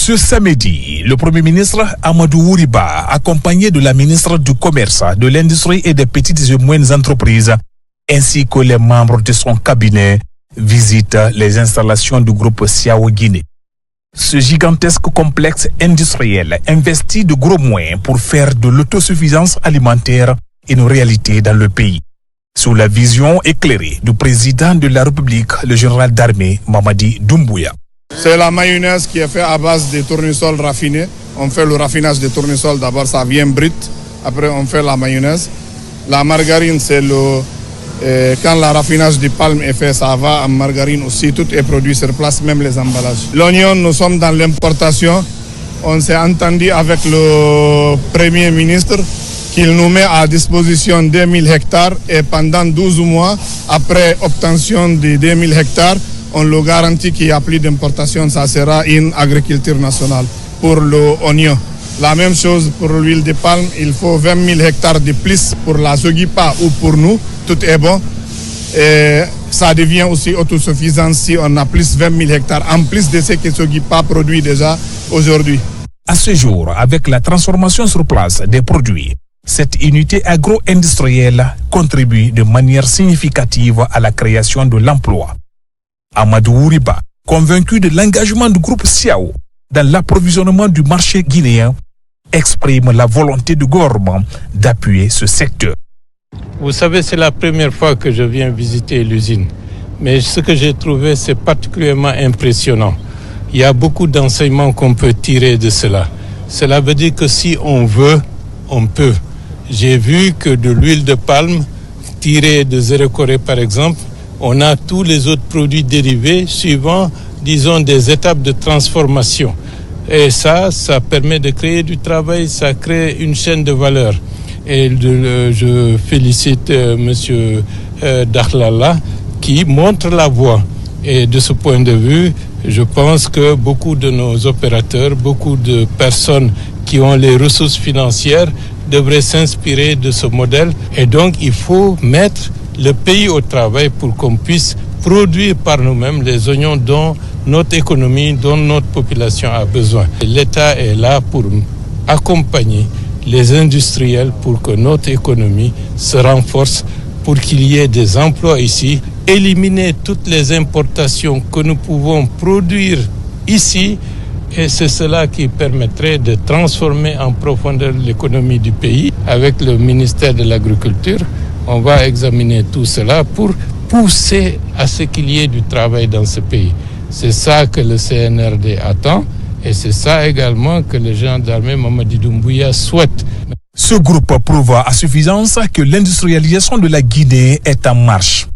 Ce samedi, le Premier ministre Amadou Ouriba, accompagné de la ministre du Commerce, de l'Industrie et des petites et moyennes entreprises, ainsi que les membres de son cabinet, visite les installations du groupe Siao Guinée. Ce gigantesque complexe industriel investit de gros moyens pour faire de l'autosuffisance alimentaire une réalité dans le pays. Sous la vision éclairée du président de la République, le général d'armée Mamadi Doumbouya. C'est la mayonnaise qui est faite à base de tournesol raffiné. On fait le raffinage de tournesol, d'abord ça vient brut, après on fait la mayonnaise. La margarine, c'est quand le raffinage de palme est fait, ça va en margarine aussi, tout est produit sur place, même les emballages. L'oignon, nous sommes dans l'importation. On s'est entendu avec le Premier ministre qu'il nous met à disposition 2000 hectares et pendant 12 mois, après obtention de 2000 hectares, on le garantit qu'il n'y a plus d'importation, ça sera une agriculture nationale. Pour l'oignon, la même chose pour l'huile de palme, il faut 20 000 hectares de plus pour la Sogipa ou pour nous, tout est bon. Et ça devient aussi autosuffisant si on a plus 20 000 hectares, en plus de ce que Sogipa produit déjà aujourd'hui. À ce jour, avec la transformation sur place des produits, cette unité agro-industrielle contribue de manière significative à la création de l'emploi. Amadou Ouriba, convaincu de l'engagement du groupe Siao dans l'approvisionnement du marché guinéen, exprime la volonté du gouvernement d'appuyer ce secteur. Vous savez, c'est la première fois que je viens visiter l'usine. Mais ce que j'ai trouvé, c'est particulièrement impressionnant. Il y a beaucoup d'enseignements qu'on peut tirer de cela. Cela veut dire que si on veut, on peut. J'ai vu que de l'huile de palme, tirée de Zérekoré par exemple, on a tous les autres produits dérivés suivant, disons, des étapes de transformation. Et ça permet de créer du travail, ça crée une chaîne de valeur. Et je félicite M. Dakhlala qui montre la voie. Et de ce point de vue, je pense que beaucoup de nos opérateurs, beaucoup de personnes qui ont les ressources financières devraient s'inspirer de ce modèle. Et donc, il faut mettre le pays au travail pour qu'on puisse produire par nous-mêmes les oignons dont notre économie, dont notre population a besoin. L'État est là pour accompagner les industriels pour que notre économie se renforce, pour qu'il y ait des emplois ici, éliminer toutes les importations que nous pouvons produire ici, et c'est cela qui permettrait de transformer en profondeur l'économie du pays. Avec le ministère de l'Agriculture, on va examiner tout cela pour pousser à ce qu'il y ait du travail dans ce pays. C'est ça que le CNRD attend et c'est ça également que le général d'armée Mamadi Doumbouya souhaite. Ce groupe prouve à suffisance que l'industrialisation de la Guinée est en marche.